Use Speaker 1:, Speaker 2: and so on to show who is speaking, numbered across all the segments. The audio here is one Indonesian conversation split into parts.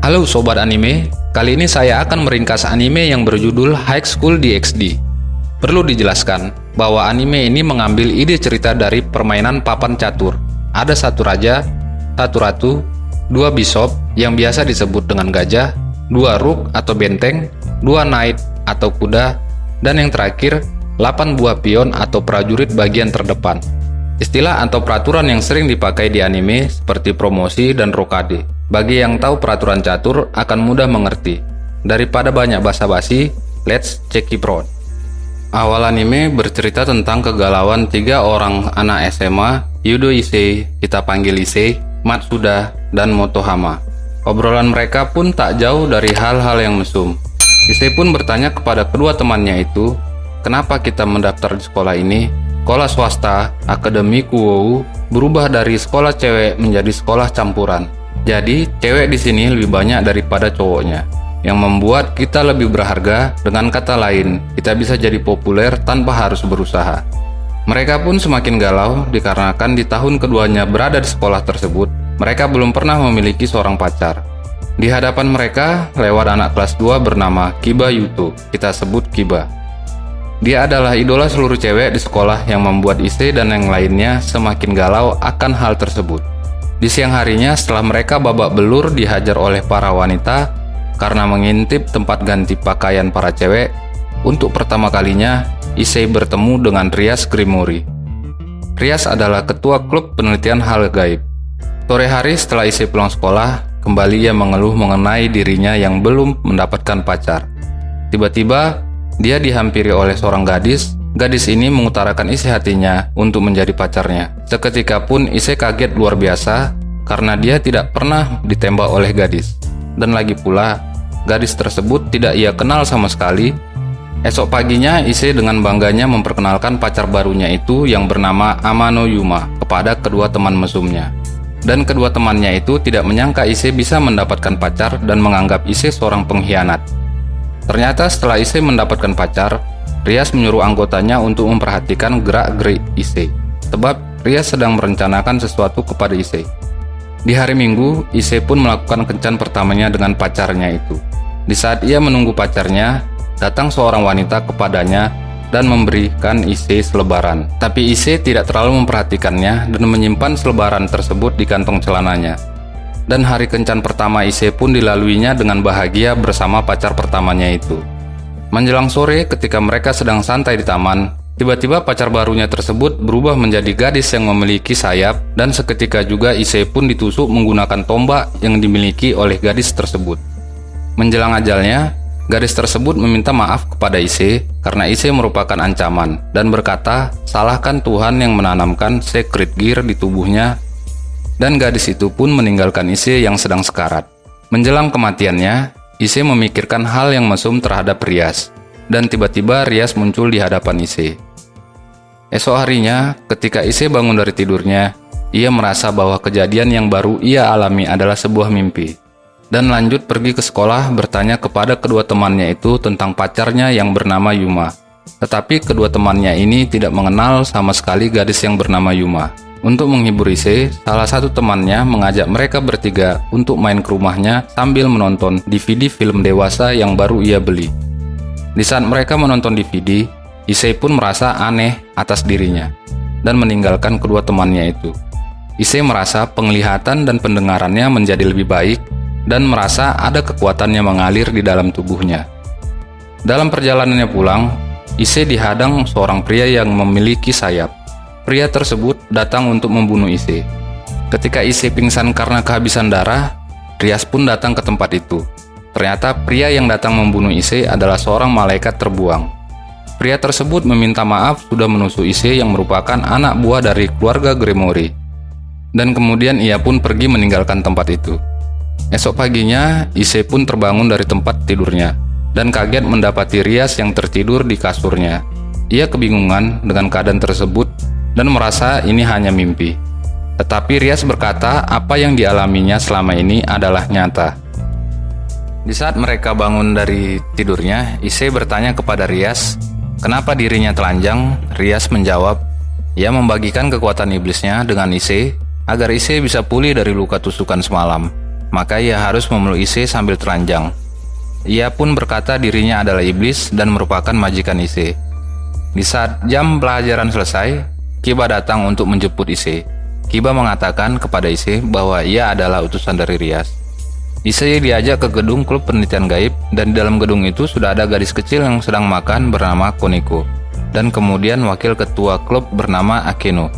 Speaker 1: Halo Sobat Anime, kali ini saya akan meringkas anime yang berjudul High School DxD. Perlu dijelaskan bahwa anime ini mengambil ide cerita dari permainan papan catur. Ada satu raja, satu ratu, dua bishop yang biasa disebut dengan gajah, dua rook atau benteng, dua knight atau kuda, dan yang terakhir, 8 buah pion atau prajurit bagian terdepan. Istilah atau peraturan yang sering dipakai di anime seperti promosi dan rokade. Bagi yang tahu peraturan catur akan mudah mengerti. Daripada banyak basa-basi, let's check it out. Awal anime bercerita tentang kegalauan 3 orang anak SMA, Yudo Issei, kita panggil Issei, Matsuda, dan Motohama. Obrolan mereka pun tak jauh dari hal-hal yang mesum. Issei pun bertanya kepada kedua temannya itu, kenapa kita mendaftar di sekolah ini? Sekolah swasta, Akademi Kuwou, berubah dari sekolah cewek menjadi sekolah campuran. Jadi, cewek di sini lebih banyak daripada cowoknya, yang membuat kita lebih berharga. Dengan kata lain, kita bisa jadi populer tanpa harus berusaha. Mereka pun semakin galau dikarenakan di tahun keduanya berada di sekolah tersebut, mereka belum pernah memiliki seorang pacar. Di hadapan mereka, lewat anak kelas 2 bernama Kiba Yuto, kita sebut Kiba. Dia adalah idola seluruh cewek di sekolah yang membuat Issei dan yang lainnya semakin galau akan hal tersebut. Di siang harinya setelah mereka babak belur dihajar oleh para wanita karena mengintip tempat ganti pakaian para cewek, untuk pertama kalinya Issei bertemu dengan Rias Grimori. Rias adalah ketua klub penelitian hal gaib. Sore hari setelah Issei pulang sekolah, kembali ia mengeluh mengenai dirinya yang belum mendapatkan pacar. Tiba-tiba dia dihampiri oleh seorang gadis. Gadis ini mengutarakan isi hatinya untuk menjadi pacarnya. Seketika pun Issei kaget luar biasa karena dia tidak pernah ditembak oleh gadis. Dan lagi pula, gadis tersebut tidak ia kenal sama sekali. Esok paginya Issei dengan bangganya memperkenalkan pacar barunya itu yang bernama Amano Yuma kepada kedua teman mesumnya. Dan kedua temannya itu tidak menyangka Issei bisa mendapatkan pacar dan menganggap Issei seorang pengkhianat. Ternyata setelah Issei mendapatkan pacar, Rias menyuruh anggotanya untuk memperhatikan gerak-gerik Issei, sebab Rias sedang merencanakan sesuatu kepada Issei. Di hari Minggu, Issei pun melakukan kencan pertamanya dengan pacarnya itu. Di saat ia menunggu pacarnya, datang seorang wanita kepadanya dan memberikan Issei selebaran. Tapi Issei tidak terlalu memperhatikannya dan menyimpan selebaran tersebut di kantong celananya. Dan hari kencan pertama Issei pun dilaluinya dengan bahagia bersama pacar pertamanya itu. Menjelang sore ketika mereka sedang santai di taman, tiba-tiba pacar barunya tersebut berubah menjadi gadis yang memiliki sayap, dan seketika juga Issei pun ditusuk menggunakan tombak yang dimiliki oleh gadis tersebut. Menjelang ajalnya, gadis tersebut meminta maaf kepada Issei karena Issei merupakan ancaman dan berkata, salahkan Tuhan yang menanamkan secret gear di tubuhnya. Dan gadis itu pun meninggalkan Issei yang sedang sekarat. Menjelang kematiannya, Issei memikirkan hal yang mesum terhadap Rias, dan tiba-tiba Rias muncul di hadapan Issei. Esok harinya, ketika Issei bangun dari tidurnya, ia merasa bahwa kejadian yang baru ia alami adalah sebuah mimpi, dan lanjut pergi ke sekolah bertanya kepada kedua temannya itu tentang pacarnya yang bernama Yuma. Tetapi kedua temannya ini tidak mengenal sama sekali gadis yang bernama Yuma. Untuk menghibur Issei, salah satu temannya mengajak mereka bertiga untuk main ke rumahnya sambil menonton DVD film dewasa yang baru ia beli. Di saat mereka menonton DVD, Issei pun merasa aneh atas dirinya dan meninggalkan kedua temannya itu. Issei merasa penglihatan dan pendengarannya menjadi lebih baik dan merasa ada kekuatan yang mengalir di dalam tubuhnya. Dalam perjalanannya pulang, Issei dihadang seorang pria yang memiliki sayap. Pria tersebut datang untuk membunuh Issei. Ketika Issei pingsan karena kehabisan darah, Rias pun datang ke tempat itu. Ternyata pria yang datang membunuh Issei adalah seorang malaikat terbuang. Pria tersebut meminta maaf sudah menusuk Issei yang merupakan anak buah dari keluarga Grimori. Dan kemudian ia pun pergi meninggalkan tempat itu. Esok paginya, Issei pun terbangun dari tempat tidurnya dan kaget mendapati Rias yang tertidur di kasurnya. Ia kebingungan dengan keadaan tersebut dan merasa ini hanya mimpi. Tetapi Rias berkata apa yang dialaminya selama ini adalah nyata. Di saat mereka bangun dari tidurnya, Issei bertanya kepada Rias, kenapa dirinya telanjang? Rias menjawab, ia membagikan kekuatan iblisnya dengan Issei agar Issei bisa pulih dari luka tusukan semalam. maka ia harus memeluk Ise sambil telanjang. Ia pun berkata dirinya adalah iblis dan merupakan majikan Ise. Di saat jam pelajaran selesai, Kiba datang untuk menjemput Ise. Kiba mengatakan kepada Ise bahwa ia adalah utusan dari Rias. Ise diajak ke gedung klub penelitian gaib, dan di dalam gedung itu sudah ada gadis kecil yang sedang makan bernama Koneko, dan kemudian wakil ketua klub bernama Akeno.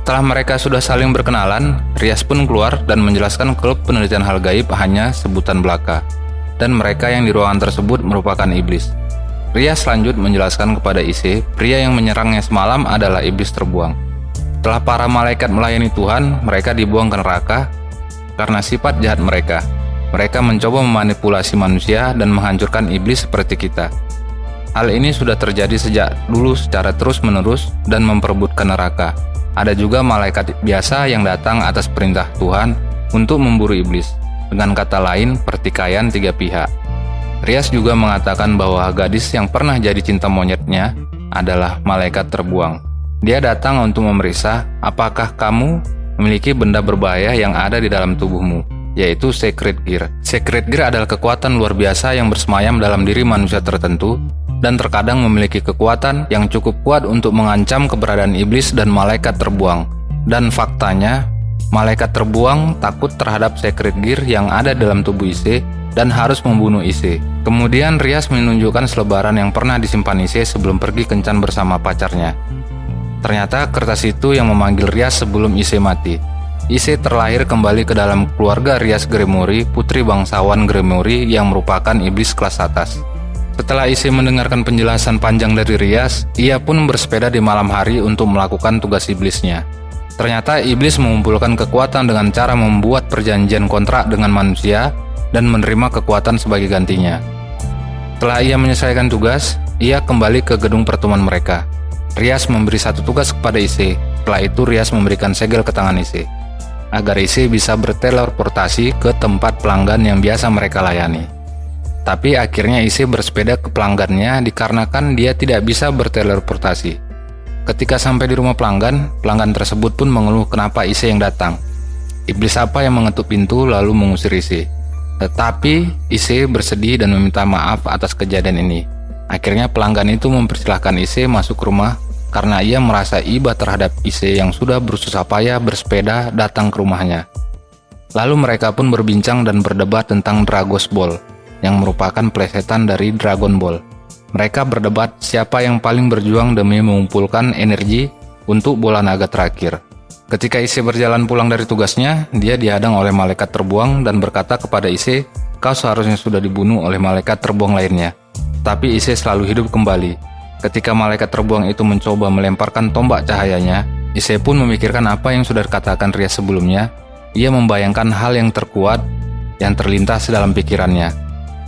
Speaker 1: Setelah mereka sudah saling berkenalan, Rias pun keluar dan menjelaskan klub penelitian hal gaib hanya sebutan belaka, dan mereka yang di ruangan tersebut merupakan iblis. Rias lanjut menjelaskan kepada Ise, pria yang menyerangnya semalam adalah iblis terbuang. Setelah para malaikat melayani Tuhan, mereka dibuang ke neraka karena sifat jahat mereka. Mereka mencoba memanipulasi manusia dan menghancurkan iblis seperti kita. Hal ini sudah terjadi sejak dulu secara terus-menerus dan memperebutkan neraka. Ada juga malaikat biasa yang datang atas perintah Tuhan untuk memburu iblis. Dengan kata lain, pertikaian tiga pihak. Rias juga mengatakan bahwa gadis yang pernah jadi cinta monyetnya adalah malaikat terbuang. Dia datang untuk memeriksa apakah kamu memiliki benda berbahaya yang ada di dalam tubuhmu, yaitu Secret Gear. Secret Gear adalah kekuatan luar biasa yang bersemayam dalam diri manusia tertentu dan terkadang memiliki kekuatan yang cukup kuat untuk mengancam keberadaan iblis dan malaikat terbuang. Dan faktanya, malaikat terbuang takut terhadap Secret Gear yang ada dalam tubuh Ise dan harus membunuh Ise. Kemudian Rias menunjukkan selebaran yang pernah disimpan Ise sebelum pergi kencan bersama pacarnya. Ternyata kertas itu yang memanggil Rias sebelum Ise mati. Ise terlahir kembali ke dalam keluarga Rias Gremory, putri bangsawan Gremory yang merupakan iblis kelas atas. Setelah Ise mendengarkan penjelasan panjang dari Rias, ia pun bersepeda di malam hari untuk melakukan tugas iblisnya. Ternyata iblis mengumpulkan kekuatan dengan cara membuat perjanjian kontrak dengan manusia dan menerima kekuatan sebagai gantinya. Setelah ia menyelesaikan tugas, ia kembali ke gedung pertemuan mereka. Rias memberi satu tugas kepada Ise. Setelah itu Rias memberikan segel ke tangan Ise agar Ise bisa berteleportasi ke tempat pelanggan yang biasa mereka layani. Tapi akhirnya Ise bersepeda ke pelanggannya dikarenakan dia tidak bisa berteleportasi. Ketika sampai di rumah pelanggan, pelanggan tersebut pun mengeluh kenapa Ise yang datang. Iblis apa yang mengetuk pintu lalu mengusir Ise. Tetapi Ise bersedih dan meminta maaf atas kejadian ini. Akhirnya pelanggan itu mempersilahkan Ise masuk ke rumah karena ia merasa iba terhadap Ise yang sudah bersusah payah bersepeda datang ke rumahnya. Lalu mereka pun berbincang dan berdebat tentang Dragos Ball, yang merupakan plesetan dari Dragon Ball. Mereka berdebat siapa yang paling berjuang demi mengumpulkan energi untuk bola naga terakhir. Ketika Ise berjalan pulang dari tugasnya, dia dihadang oleh malaikat terbuang dan berkata kepada Ise, "Kau seharusnya sudah dibunuh oleh malaikat terbuang lainnya." Tapi Ise selalu hidup kembali. Ketika malaikat terbuang itu mencoba melemparkan tombak cahayanya, Ise pun memikirkan apa yang sudah dikatakan Rias sebelumnya. Ia membayangkan hal yang terkuat yang terlintas dalam pikirannya.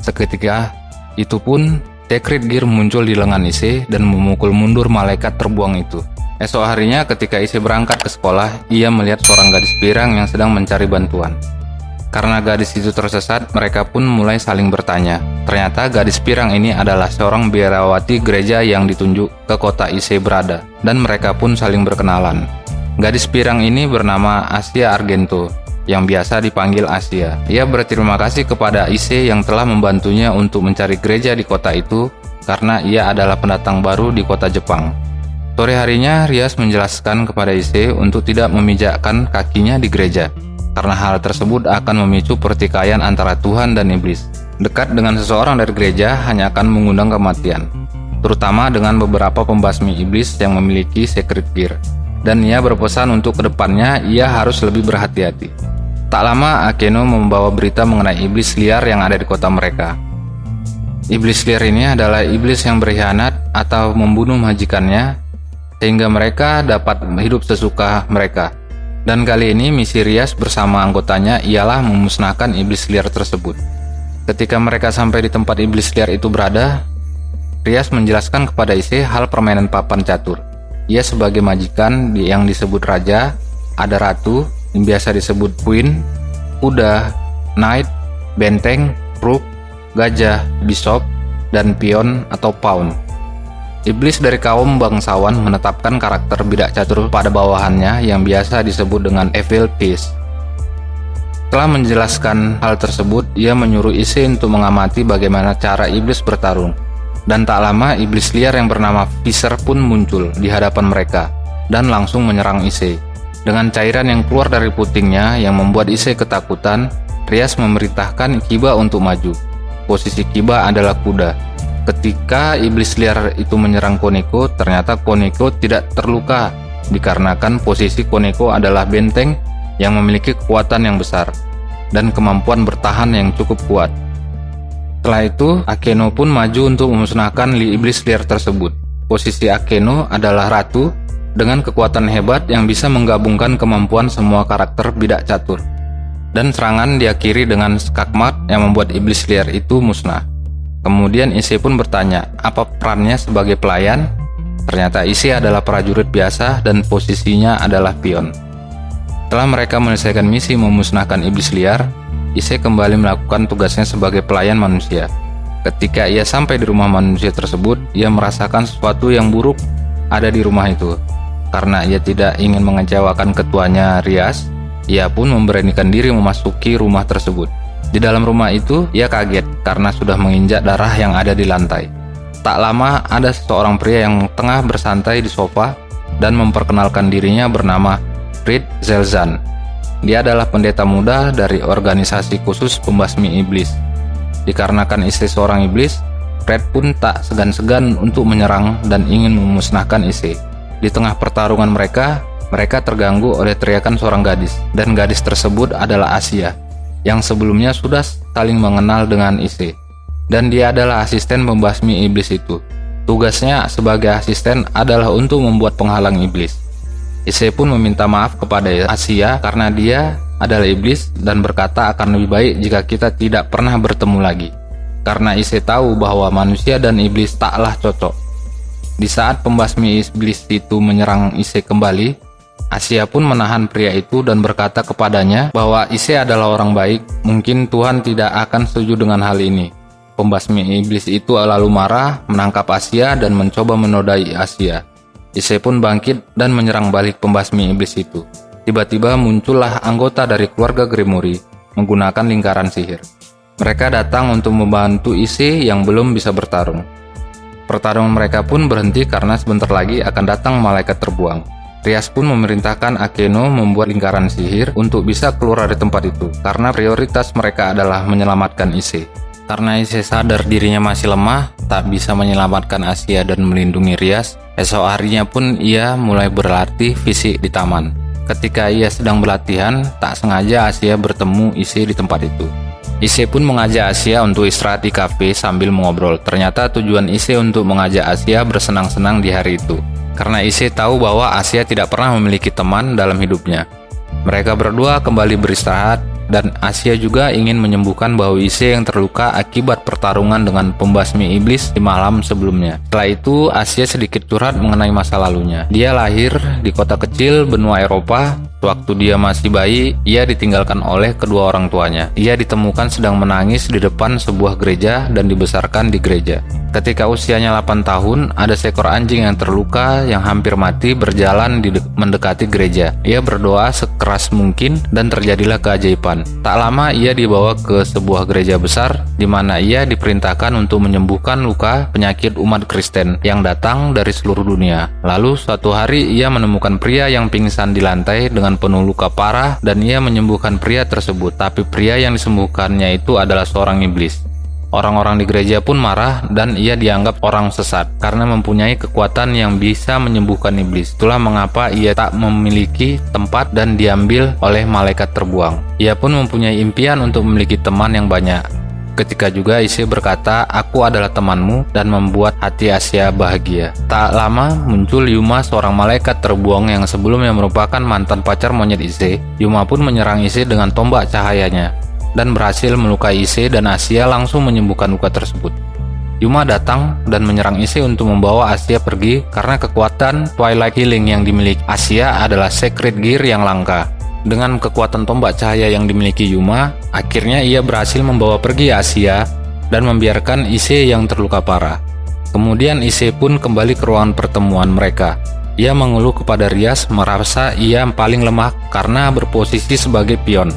Speaker 1: Seketika itu pun Secret Gear muncul di lengan Ise dan memukul mundur malaikat terbuang itu. Esok harinya ketika Ise berangkat ke sekolah, ia melihat seorang gadis pirang yang sedang mencari bantuan. Karena gadis itu tersesat, mereka pun mulai saling bertanya. Ternyata gadis pirang ini adalah seorang biarawati gereja yang ditunjuk ke kota Ise berada, dan mereka pun saling berkenalan. Gadis pirang ini bernama Asia Argento, yang biasa dipanggil Asia. Ia berterima kasih kepada Ise yang telah membantunya untuk mencari gereja di kota itu, karena ia adalah pendatang baru di kota Jepang. Sore harinya, Rias menjelaskan kepada Ise untuk tidak memijakkan kakinya di gereja, karena hal tersebut akan memicu pertikaian antara Tuhan dan iblis. Dekat dengan seseorang dari gereja hanya akan mengundang kematian, terutama dengan beberapa pembasmi iblis yang memiliki Secret Gear. Dan ia berpesan untuk kedepannya ia harus lebih berhati-hati. Tak lama, Akeno membawa berita mengenai iblis liar yang ada di kota mereka. Iblis liar ini adalah iblis yang berkhianat atau membunuh majikannya, sehingga mereka dapat hidup sesuka mereka. Dan kali ini misi Rias bersama anggotanya ialah memusnahkan iblis liar tersebut. Ketika mereka sampai di tempat iblis liar itu berada, Rias menjelaskan kepada Ise hal permainan papan catur. Ia sebagai majikan yang disebut raja, ada ratu yang biasa disebut queen, kuda, knight, benteng, rook, gajah, bishop, dan pion atau pawn. Iblis dari kaum bangsawan menetapkan karakter bidak catur pada bawahannya yang biasa disebut dengan Evil Beast. Setelah menjelaskan hal tersebut, ia menyuruh Issei untuk mengamati bagaimana cara iblis bertarung. Dan tak lama, iblis liar yang bernama Visser pun muncul di hadapan mereka dan langsung menyerang Issei. Dengan cairan yang keluar dari putingnya yang membuat Issei ketakutan, Rias memerintahkan Kiba untuk maju. Posisi Kiba adalah kuda. Ketika iblis liar itu menyerang Koneko, ternyata Koneko tidak terluka dikarenakan posisi Koneko adalah benteng yang memiliki kekuatan yang besar dan kemampuan bertahan yang cukup kuat. Setelah itu, Akeno pun maju untuk memusnahkan iblis liar tersebut. Posisi Akeno adalah ratu dengan kekuatan hebat yang bisa menggabungkan kemampuan semua karakter bidak catur. Dan serangan diakhiri dengan skakmat yang membuat iblis liar itu musnah. Kemudian Issei pun bertanya, apa perannya sebagai pelayan? Ternyata Issei adalah prajurit biasa dan posisinya adalah pion. Setelah mereka menyelesaikan misi memusnahkan iblis liar, Issei kembali melakukan tugasnya sebagai pelayan manusia. Ketika ia sampai di rumah manusia tersebut, ia merasakan sesuatu yang buruk ada di rumah itu. Karena ia tidak ingin mengecewakan ketuanya Rias, ia pun memberanikan diri memasuki rumah tersebut. Di dalam rumah itu, ia kaget karena sudah menginjak darah yang ada di lantai. Tak lama, ada seorang pria yang tengah bersantai di sofa dan memperkenalkan dirinya bernama Frid Zelzan. Dia adalah pendeta muda dari organisasi khusus pembasmi iblis. Dikarenakan istri seorang iblis, Fred pun tak segan-segan untuk menyerang dan ingin memusnahkan Issei. Di tengah pertarungan mereka terganggu oleh teriakan seorang gadis, dan gadis tersebut adalah Asia, yang sebelumnya sudah saling mengenal dengan Issei. Dan dia adalah asisten pembasmi iblis itu. Tugasnya sebagai asisten adalah untuk membuat penghalang iblis. Issei pun meminta maaf kepada Asia karena dia adalah iblis dan berkata akan lebih baik jika kita tidak pernah bertemu lagi. Karena Issei tahu bahwa manusia dan iblis taklah cocok. Di saat pembasmi iblis itu menyerang Issei kembali, Asia pun menahan pria itu dan berkata kepadanya bahwa Issei adalah orang baik, mungkin Tuhan tidak akan setuju dengan hal ini. Pembasmi iblis itu lalu marah, menangkap Asia dan mencoba menodai Asia. Issei pun bangkit dan menyerang balik pembasmi iblis itu. Tiba-tiba muncullah anggota dari keluarga Gremori menggunakan lingkaran sihir. Mereka datang untuk membantu Issei yang belum bisa bertarung. Pertarungan mereka pun berhenti karena sebentar lagi akan datang malaikat terbuang. Rias pun memerintahkan Akeno membuat lingkaran sihir untuk bisa keluar dari tempat itu, karena prioritas mereka adalah menyelamatkan Issei. Karena Issei sadar dirinya masih lemah, tak bisa menyelamatkan Asia dan melindungi Rias, esok harinya pun ia mulai berlatih fisik di taman. Ketika ia sedang berlatihan, tak sengaja Asia bertemu Issei di tempat itu. Issei pun mengajak Asia untuk istirahat di kafe sambil mengobrol. Ternyata tujuan Issei untuk mengajak Asia bersenang-senang di hari itu, karena Issei tahu bahwa Asia tidak pernah memiliki teman dalam hidupnya. Mereka berdua kembali beristirahat, dan Asia juga ingin menyembuhkan bahu Issei yang terluka akibat pertarungan dengan pembasmi iblis di malam sebelumnya. Setelah itu, Asia sedikit curhat mengenai masa lalunya. Dia lahir di kota kecil benua Eropa. Waktu dia masih bayi, ia ditinggalkan oleh kedua orang tuanya. Ia ditemukan sedang menangis di depan sebuah gereja dan dibesarkan di gereja. Ketika usianya 8 tahun, ada seekor anjing yang terluka yang hampir mati berjalan mendekati gereja. Ia berdoa sekeras mungkin dan terjadilah keajaiban. Tak lama ia dibawa ke sebuah gereja besar di mana ia diperintahkan untuk menyembuhkan luka penyakit umat Kristen yang datang dari seluruh dunia. Lalu suatu hari ia menemukan pria yang pingsan di lantai dengan penuh luka parah dan ia menyembuhkan pria tersebut, tapi pria yang disembuhkannya itu adalah seorang iblis. Orang-orang di gereja pun marah dan ia dianggap orang sesat karena mempunyai kekuatan yang bisa menyembuhkan iblis. Itulah mengapa ia tak memiliki tempat dan diambil oleh malaikat terbuang. Ia pun mempunyai impian untuk memiliki teman yang banyak. Ketika juga Issei berkata, "Aku adalah temanmu," dan membuat hati Asia bahagia. Tak lama muncul Yuma, seorang malaikat terbuang yang sebelumnya merupakan mantan pacar monyet Issei. Yuma pun menyerang Issei dengan tombak cahayanya dan berhasil melukai Issei, dan Asia langsung menyembuhkan luka tersebut. Yuma datang dan menyerang Issei untuk membawa Asia pergi karena kekuatan Twilight Healing yang dimiliki Asia adalah Secret Gear yang langka. Dengan kekuatan tombak cahaya yang dimiliki Yuma, akhirnya ia berhasil membawa pergi Asia dan membiarkan Issei yang terluka parah. Kemudian Issei pun kembali ke ruangan pertemuan mereka. Ia mengeluh kepada Rias, merasa ia paling lemah karena berposisi sebagai pion.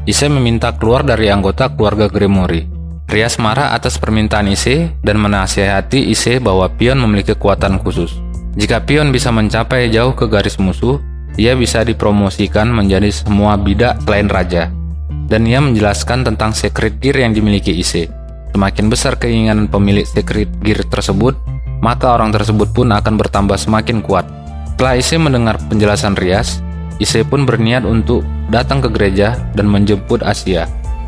Speaker 1: Issei meminta keluar dari anggota keluarga Gremory. Rias marah atas permintaan Issei dan menasihati Issei bahwa pion memiliki kekuatan khusus. Jika pion bisa mencapai jauh ke garis musuh, ia bisa dipromosikan menjadi semua bidak selain raja. Dan ia menjelaskan tentang Secret Gear yang dimiliki Issei. Semakin besar keinginan pemilik Secret Gear tersebut, maka orang tersebut pun akan bertambah semakin kuat. Setelah Issei mendengar penjelasan Rias, Issei pun berniat untuk datang ke gereja dan menjemput Asia.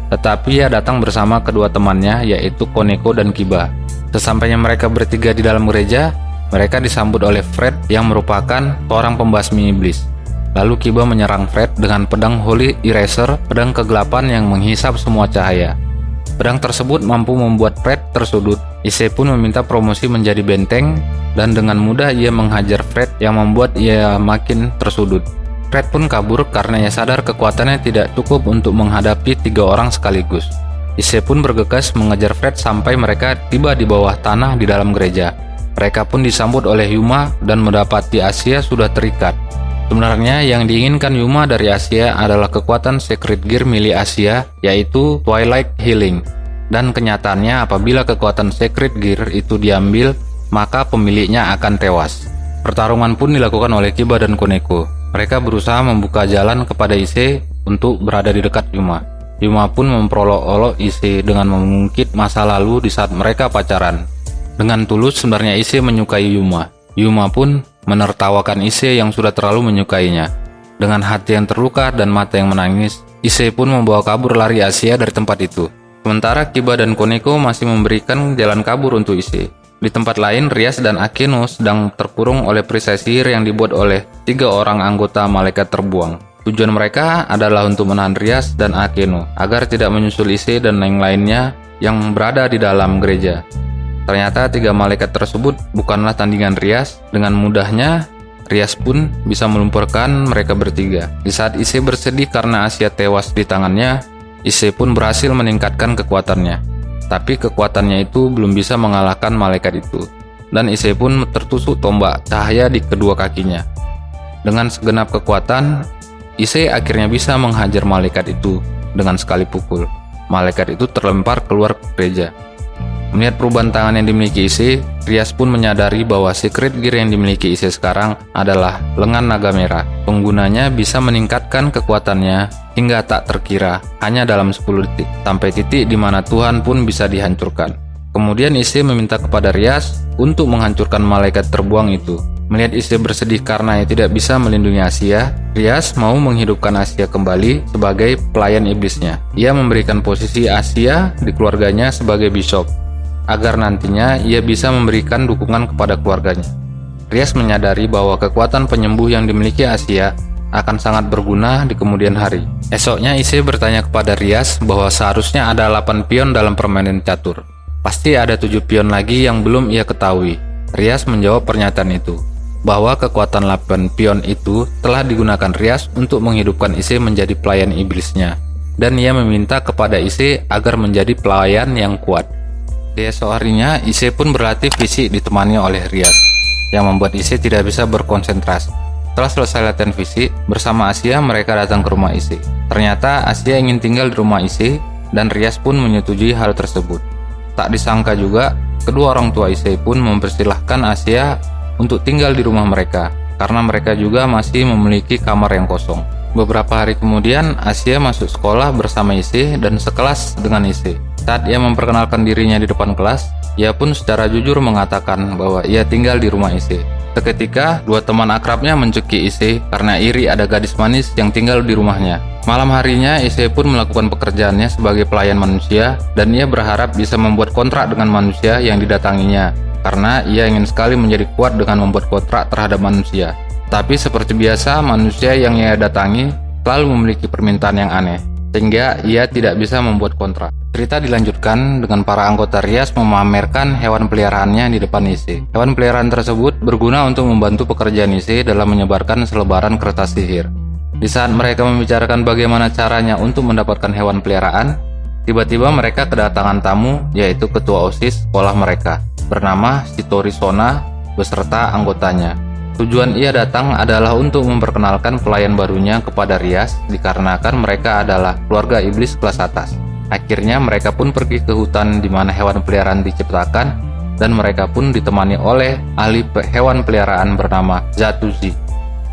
Speaker 1: Tetapi ia datang bersama kedua temannya, yaitu Koneko dan Kiba. Sesampainya mereka bertiga di dalam gereja, mereka disambut oleh Fred yang merupakan seorang pembasmi iblis. Lalu Kiba menyerang Fred dengan pedang Holy Eraser, pedang kegelapan yang menghisap semua cahaya. Pedang tersebut mampu membuat Fred tersudut. Issei pun meminta promosi menjadi benteng, dan dengan mudah ia menghajar Fred yang membuat ia makin tersudut. Fred pun kabur karena ia sadar kekuatannya tidak cukup untuk menghadapi 3 orang sekaligus. Issei pun bergegas mengejar Fred sampai mereka tiba di bawah tanah di dalam gereja. Mereka pun disambut oleh Yuma dan mendapati Asia sudah terikat. Sebenarnya yang diinginkan Yuma dari Asia adalah kekuatan Secret Gear milik Asia, yaitu Twilight Healing. Dan kenyataannya apabila kekuatan Secret Gear itu diambil, maka pemiliknya akan tewas. Pertarungan pun dilakukan oleh Kiba dan Koneko. Mereka berusaha membuka jalan kepada Issei untuk berada di dekat Yuma. Yuma pun memperolok-olok Issei dengan mengungkit masa lalu di saat mereka pacaran. Dengan tulus sebenarnya Issei menyukai Yuma. Yuma pun menertawakan Issei yang sudah terlalu menyukainya. Dengan hati yang terluka dan mata yang menangis, Issei pun membawa kabur lari Asia dari tempat itu. Sementara Kiba dan Koneko masih memberikan jalan kabur untuk Issei. Di tempat lain, Rias dan Akeno sedang terkurung oleh perisai sihir yang dibuat oleh 3 orang anggota malaikat terbuang. Tujuan mereka adalah untuk menahan Rias dan Akeno agar tidak menyusul Issei dan yang lainnya yang berada di dalam gereja. Ternyata 3 malaikat tersebut bukanlah tandingan Rias. Dengan mudahnya, Rias pun bisa melumpuhkan mereka bertiga. Di saat Issei bersedih karena Asia tewas di tangannya, Issei pun berhasil meningkatkan kekuatannya. Tapi kekuatannya itu belum bisa mengalahkan malaikat itu, dan Issei pun tertusuk tombak cahaya di kedua kakinya. Dengan segenap kekuatan, Issei akhirnya bisa menghajar malaikat itu dengan sekali pukul. Malaikat itu terlempar keluar gereja. Melihat perubahan tangan yang dimiliki Issei, Rias pun menyadari bahwa Secret Gear yang dimiliki Issei sekarang adalah lengan naga merah. Penggunanya bisa meningkatkan kekuatannya hingga tak terkira hanya dalam 10 detik, sampai titik di mana Tuhan pun bisa dihancurkan. Kemudian Issei meminta kepada Rias untuk menghancurkan malaikat terbuang itu. Melihat Issei bersedih karena ia tidak bisa melindungi Asia, Rias mau menghidupkan Asia kembali sebagai pelayan iblisnya. Ia memberikan posisi Asia di keluarganya sebagai bishop, agar nantinya ia bisa memberikan dukungan kepada keluarganya. Rias menyadari bahwa kekuatan penyembuh yang dimiliki Asia akan sangat berguna di kemudian hari. Esoknya Issei bertanya kepada Rias bahwa seharusnya ada 8 pion dalam permainan catur. Pasti ada 7 pion lagi yang belum ia ketahui. Rias menjawab pernyataan itu, bahwa kekuatan 8 pion itu telah digunakan Rias untuk menghidupkan Issei menjadi pelayan iblisnya. Dan ia meminta kepada Issei agar menjadi pelayan yang kuat. Di esok harinya, Issei pun berlatih fisik ditemani oleh Rias, yang membuat Issei tidak bisa berkonsentrasi. Setelah selesai latihan fisik, bersama Asia mereka datang ke rumah Issei. Ternyata Asia ingin tinggal di rumah Issei, dan Rias pun menyetujui hal tersebut. Tak disangka juga, kedua orang tua Issei pun mempersilahkan Asia untuk tinggal di rumah mereka, karena mereka juga masih memiliki kamar yang kosong. Beberapa hari kemudian, Asia masuk sekolah bersama Issei dan sekelas dengan Issei. Saat ia memperkenalkan dirinya di depan kelas, ia pun secara jujur mengatakan bahwa ia tinggal di rumah Issei. Seketika, 2 teman akrabnya mencuki Issei karena iri ada gadis manis yang tinggal di rumahnya. Malam harinya, Issei pun melakukan pekerjaannya sebagai pelayan manusia, dan ia berharap bisa membuat kontrak dengan manusia yang didatanginya, karena ia ingin sekali menjadi kuat dengan membuat kontrak terhadap manusia. Tapi seperti biasa, manusia yang ia datangi selalu memiliki permintaan yang aneh, sehingga ia tidak bisa membuat kontrak. Cerita dilanjutkan dengan para anggota Rias memamerkan hewan peliharaannya di depan Issei. Hewan peliharaan tersebut berguna untuk membantu pekerjaan Issei dalam menyebarkan selebaran kertas sihir. Di saat mereka membicarakan bagaimana caranya untuk mendapatkan hewan peliharaan, tiba-tiba mereka kedatangan tamu, yaitu ketua OSIS sekolah mereka, bernama Shitori Sona beserta anggotanya. Tujuan ia datang adalah untuk memperkenalkan pelayan barunya kepada Rias, dikarenakan mereka adalah keluarga iblis kelas atas. Akhirnya mereka pun pergi ke hutan di mana hewan peliharaan diciptakan, dan mereka pun ditemani oleh ahli hewan peliharaan bernama Zatuzi.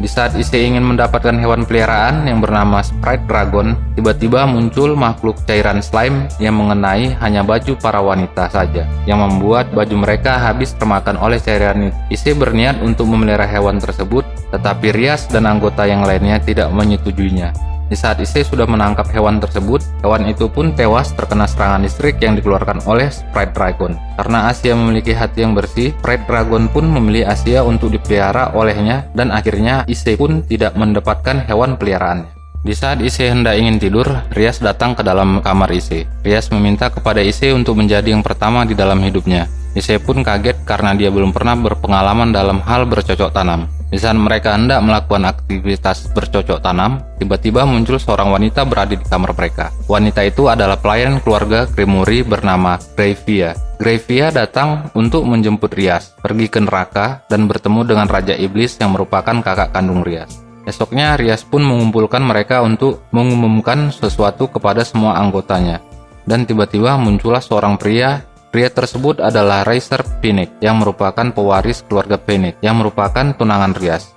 Speaker 1: Di saat Ise ingin mendapatkan hewan peliharaan yang bernama Sprite Dragon, tiba-tiba muncul makhluk cairan slime yang mengenai hanya baju para wanita saja, yang membuat baju mereka habis termakan oleh cairan itu. Ise berniat untuk memelihara hewan tersebut, tetapi Rias dan anggota yang lainnya tidak menyetujuinya. Di saat Ise sudah menangkap hewan tersebut, hewan itu pun tewas terkena serangan listrik yang dikeluarkan oleh Sprite Dragon. Karena Asia memiliki hati yang bersih, Sprite Dragon pun memilih Asia untuk dipelihara olehnya, dan akhirnya Ise pun tidak mendapatkan hewan peliharaannya. Di saat Ise hendak ingin tidur, Rias datang ke dalam kamar Ise. Rias meminta kepada Ise untuk menjadi yang pertama di dalam hidupnya. Ise pun kaget karena dia belum pernah berpengalaman dalam hal bercocok tanam. Di saat mereka hendak melakukan aktivitas bercocok tanam, tiba-tiba muncul seorang wanita berada di kamar mereka. Wanita itu adalah pelayan keluarga Gremory bernama Gravia. Gravia datang untuk menjemput Rias, pergi ke neraka, dan bertemu dengan Raja Iblis yang merupakan kakak kandung Rias. Esoknya Rias pun mengumpulkan mereka untuk mengumumkan sesuatu kepada semua anggotanya. Dan tiba-tiba muncullah seorang pria. Pria tersebut adalah Racer Phoenix yang merupakan pewaris keluarga Phoenix yang merupakan tunangan Rias.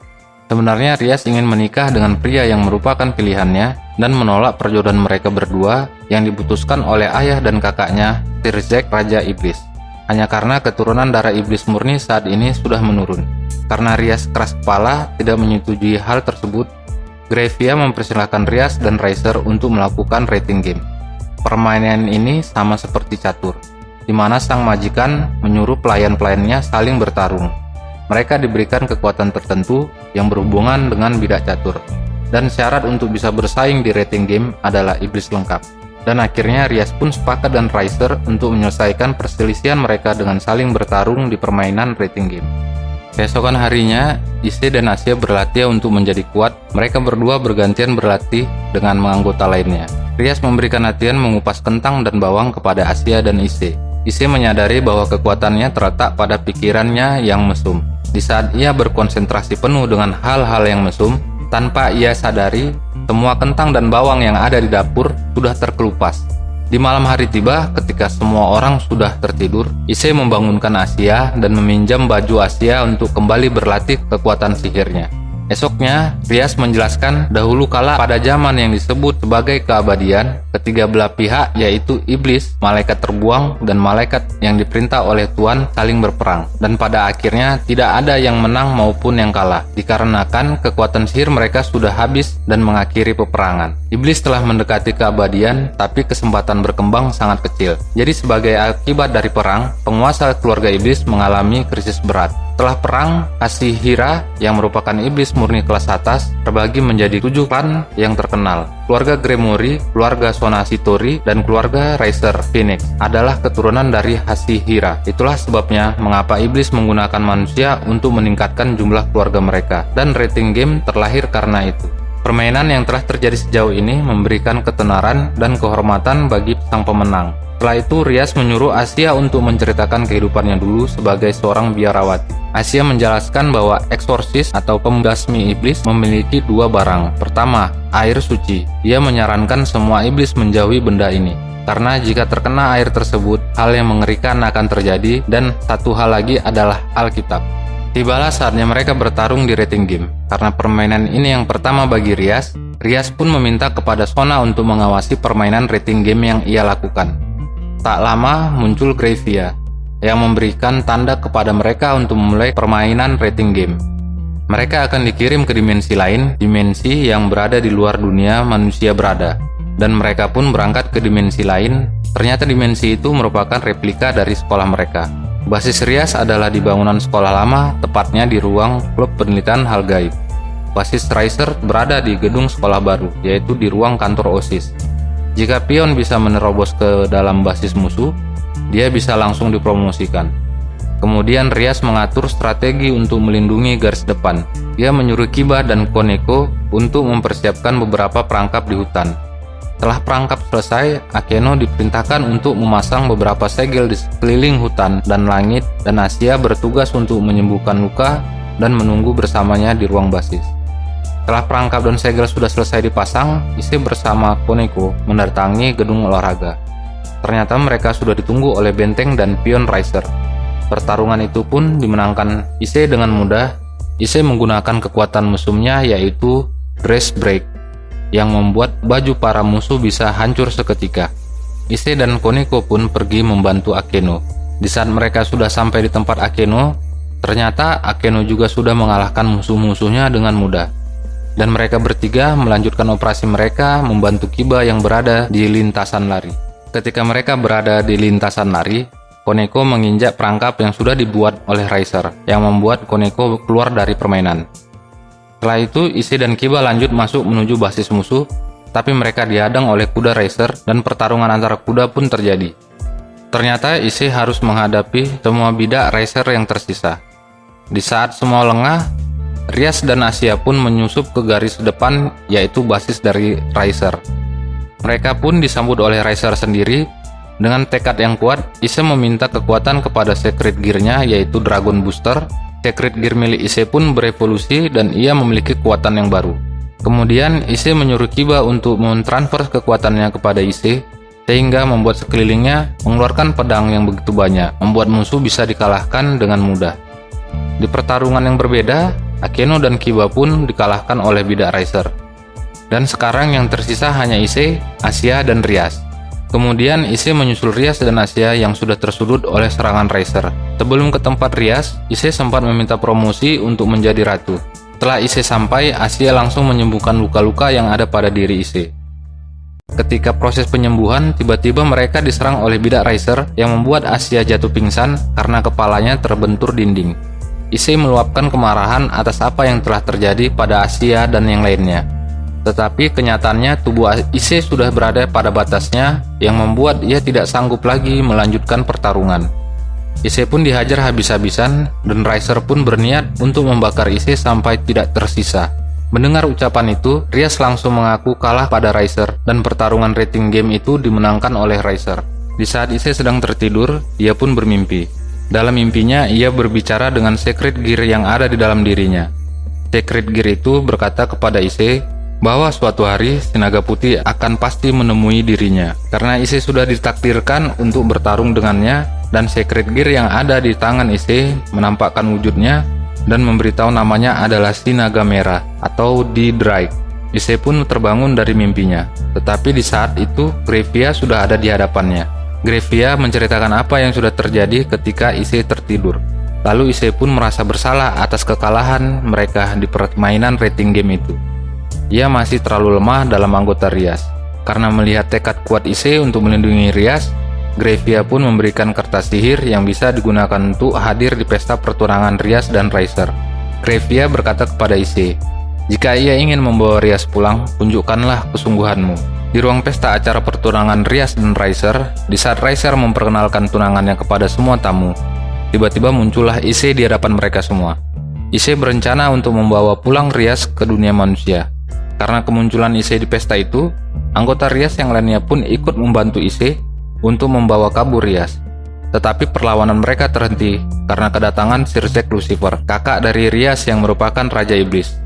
Speaker 1: Sebenarnya Rias ingin menikah dengan pria yang merupakan pilihannya dan menolak perjodohan mereka berdua yang diputuskan oleh ayah dan kakaknya Tirzek, Raja Iblis. Hanya karena keturunan darah iblis murni saat ini sudah menurun. Karena Rias keras kepala tidak menyetujui hal tersebut, Gravia mempersilahkan Rias dan Racer untuk melakukan rating game. Permainan ini sama seperti catur, di mana sang majikan menyuruh pelayan-pelayannya saling bertarung. Mereka diberikan kekuatan tertentu yang berhubungan dengan bidak catur, dan syarat untuk bisa bersaing di rating game adalah iblis lengkap. Dan akhirnya Rias pun sepakat dan Racer untuk menyelesaikan perselisihan mereka dengan saling bertarung di permainan rating game. Keesokan harinya, Ise dan Asia berlatih untuk menjadi kuat. Mereka berdua bergantian berlatih dengan anggota lainnya. Rias memberikan latihan mengupas kentang dan bawang kepada Asia dan Ise. Ise menyadari bahwa kekuatannya terletak pada pikirannya yang mesum. Di saat ia berkonsentrasi penuh dengan hal-hal yang mesum, tanpa ia sadari, semua kentang dan bawang yang ada di dapur sudah terkelupas. Di malam hari tiba, ketika semua orang sudah tertidur, Ise membangunkan Asia dan meminjam baju Asia untuk kembali berlatih kekuatan sihirnya. Esoknya, Rias menjelaskan dahulu kala pada zaman yang disebut sebagai keabadian, ketiga belah pihak yaitu iblis, malaikat terbuang, dan malaikat yang diperintah oleh Tuhan saling berperang. Dan pada akhirnya tidak ada yang menang maupun yang kalah, dikarenakan kekuatan sihir mereka sudah habis dan mengakhiri peperangan. Iblis telah mendekati keabadian, tapi kesempatan berkembang sangat kecil. Jadi sebagai akibat dari perang, penguasa keluarga iblis mengalami krisis berat. Setelah perang, Hashira yang merupakan iblis murni kelas atas terbagi menjadi 7 klan yang terkenal. Keluarga Gremory, keluarga Sonasitori, dan keluarga Racer Phoenix adalah keturunan dari Hashira. Itulah sebabnya mengapa iblis menggunakan manusia untuk meningkatkan jumlah keluarga mereka, dan rating game terlahir karena itu. Permainan yang telah terjadi sejauh ini memberikan ketenaran dan kehormatan bagi sang pemenang. Setelah itu, Rias menyuruh Asia untuk menceritakan kehidupannya dulu sebagai seorang biarawati. Asia menjelaskan bahwa eksorsis atau pembasmi iblis memiliki 2 barang. Pertama, air suci. Ia menyarankan semua iblis menjauhi benda ini, karena jika terkena air tersebut, hal yang mengerikan akan terjadi, dan satu hal lagi adalah Alkitab. Tibalah saatnya mereka bertarung di rating game. Karena permainan ini yang pertama bagi Rias, Rias pun meminta kepada Sona untuk mengawasi permainan rating game yang ia lakukan. Tak lama muncul Gravia yang memberikan tanda kepada mereka untuk memulai permainan rating game. Mereka akan dikirim ke dimensi lain, dimensi yang berada di luar dunia manusia berada. Dan mereka pun berangkat ke dimensi lain. Ternyata dimensi itu merupakan replika dari sekolah mereka. Basis Rias adalah di bangunan sekolah lama, tepatnya di ruang klub penelitian hal gaib. Basis Racer berada di gedung sekolah baru, yaitu di ruang kantor OSIS. Jika pion bisa menerobos ke dalam basis musuh, dia bisa langsung dipromosikan. Kemudian Rias mengatur strategi untuk melindungi garis depan. Dia menyuruh Kiba dan Koneko untuk mempersiapkan beberapa perangkap di hutan. Setelah perangkap selesai, Akeno diperintahkan untuk memasang beberapa segel di sekeliling hutan dan langit, dan Asia bertugas untuk menyembuhkan luka dan menunggu bersamanya di ruang basis. Setelah perangkap dan segel sudah selesai dipasang, Issei bersama Koneko mendatangi gedung olahraga. Ternyata mereka sudah ditunggu oleh benteng dan pion Riser. Pertarungan itu pun dimenangkan Issei dengan mudah. Issei menggunakan kekuatan musuhnya yaitu Dress Break yang membuat baju para musuh bisa hancur seketika. Issei dan Koneko pun pergi membantu Akeno. Di saat mereka sudah sampai di tempat Akeno, ternyata Akeno juga sudah mengalahkan musuh-musuhnya dengan mudah. Dan mereka bertiga melanjutkan operasi mereka membantu Kiba yang berada di lintasan lari. Ketika mereka berada di lintasan lari, Koneko menginjak perangkap yang sudah dibuat oleh Riser, yang membuat Koneko keluar dari permainan. Setelah itu, Issei dan Kiba lanjut masuk menuju basis musuh, tapi mereka dihadang oleh kuda Riser dan pertarungan antara kuda pun terjadi. Ternyata Issei harus menghadapi semua bidak Riser yang tersisa. Di saat semua lengah, Rias dan Asia pun menyusup ke garis depan, yaitu basis dari Riser. Mereka pun disambut oleh Riser sendiri. Dengan tekad yang kuat, Issei meminta kekuatan kepada Secret Gear-nya, yaitu Dragon Booster. Secret Gear milik Issei pun berevolusi dan ia memiliki kekuatan yang baru. Kemudian Issei menyuruh Kiba untuk mentransfer kekuatannya kepada Issei, sehingga membuat sekelilingnya mengeluarkan pedang yang begitu banyak, membuat musuh bisa dikalahkan dengan mudah. Di pertarungan yang berbeda, Akeno dan Kiba pun dikalahkan oleh bidak Riser. Dan sekarang yang tersisa hanya Issei, Asia, dan Rias. Kemudian Issei menyusul Rias dan Asia yang sudah tersudut oleh serangan Riser. Sebelum ke tempat Rias, Issei sempat meminta promosi untuk menjadi ratu. Setelah Issei sampai, Asia langsung menyembuhkan luka-luka yang ada pada diri Issei. Ketika proses penyembuhan, tiba-tiba mereka diserang oleh bidak Riser yang membuat Asia jatuh pingsan karena kepalanya terbentur dinding. Issei meluapkan kemarahan atas apa yang telah terjadi pada Asia dan yang lainnya. Tetapi kenyataannya tubuh Issei sudah berada pada batasnya yang membuat ia tidak sanggup lagi melanjutkan pertarungan. Issei pun dihajar habis-habisan dan Riser pun berniat untuk membakar Issei sampai tidak tersisa. Mendengar ucapan itu, Rias langsung mengaku kalah pada Riser dan pertarungan rating game itu dimenangkan oleh Riser. Di saat Issei sedang tertidur, ia pun bermimpi. Dalam mimpinya, ia berbicara dengan Secret Gear yang ada di dalam dirinya. Secret Gear itu berkata kepada Issei bahwa suatu hari si naga putih akan pasti menemui dirinya. Karena Issei sudah ditakdirkan untuk bertarung dengannya, dan Secret Gear yang ada di tangan Issei menampakkan wujudnya dan memberitahu namanya adalah si naga merah atau The Drake. Issei pun terbangun dari mimpinya. Tetapi di saat itu, Grevia sudah ada di hadapannya. Grevia menceritakan apa yang sudah terjadi ketika Issei tertidur. Lalu Issei pun merasa bersalah atas kekalahan mereka di permainan rating game itu. Ia masih terlalu lemah dalam anggota Rias. Karena melihat tekad kuat Issei untuk melindungi Rias, Grevia pun memberikan kertas sihir yang bisa digunakan untuk hadir di pesta pertunangan Rias dan Riser. Grevia berkata kepada Issei, "Jika ia ingin membawa Rias pulang, tunjukkanlah kesungguhanmu." Di ruang pesta acara pertunangan Rias dan Riser, di saat Riser memperkenalkan tunangannya kepada semua tamu, tiba-tiba muncullah Issei di hadapan mereka semua. Issei berencana untuk membawa pulang Rias ke dunia manusia. Karena kemunculan Issei di pesta itu, anggota Rias yang lainnya pun ikut membantu Issei untuk membawa kabur Rias. Tetapi perlawanan mereka terhenti karena kedatangan Sir Zack Lucifer, kakak dari Rias yang merupakan Raja Iblis.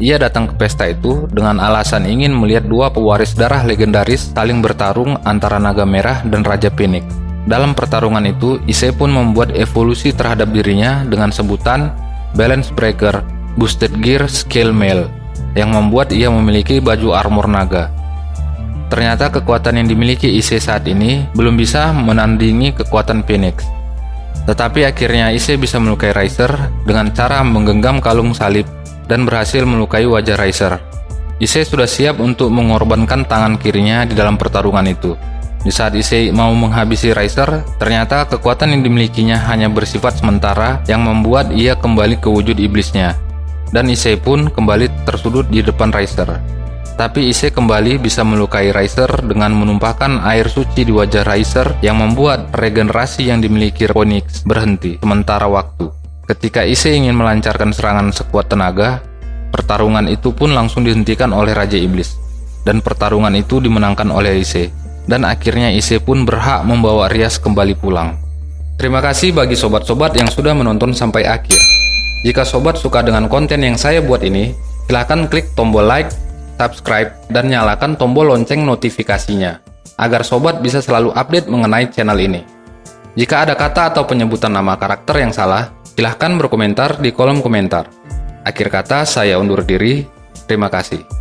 Speaker 1: Ia datang ke pesta itu dengan alasan ingin melihat dua pewaris darah legendaris saling bertarung antara Naga Merah dan Raja Phoenix. Dalam pertarungan itu, Issei pun membuat evolusi terhadap dirinya dengan sebutan Balance Breaker Boosted Gear Scale Mail, yang membuat ia memiliki baju armor naga. Ternyata kekuatan yang dimiliki Issei saat ini belum bisa menandingi kekuatan Phoenix. Tetapi akhirnya Issei bisa melukai Riser dengan cara menggenggam kalung salib dan berhasil melukai wajah Riser. Issei sudah siap untuk mengorbankan tangan kirinya di dalam pertarungan itu. Di saat Issei mau menghabisi Riser, ternyata kekuatan yang dimilikinya hanya bersifat sementara yang membuat ia kembali ke wujud iblisnya. Dan Issei pun kembali tersudut di depan Riser. Tapi Issei kembali bisa melukai Riser dengan menumpahkan air suci di wajah Riser yang membuat regenerasi yang dimiliki Phoenix berhenti sementara waktu. Ketika Issei ingin melancarkan serangan sekuat tenaga, pertarungan itu pun langsung dihentikan oleh Raja Iblis. Dan pertarungan itu dimenangkan oleh Issei. Dan akhirnya Issei pun berhak membawa Rias kembali pulang. Terima kasih bagi sobat-sobat yang sudah menonton sampai akhir. Jika sobat suka dengan konten yang saya buat ini, silahkan klik tombol like, subscribe, dan nyalakan tombol lonceng notifikasinya, agar sobat bisa selalu update mengenai channel ini. Jika ada kata atau penyebutan nama karakter yang salah, silahkan berkomentar di kolom komentar. Akhir kata, saya undur diri. Terima kasih.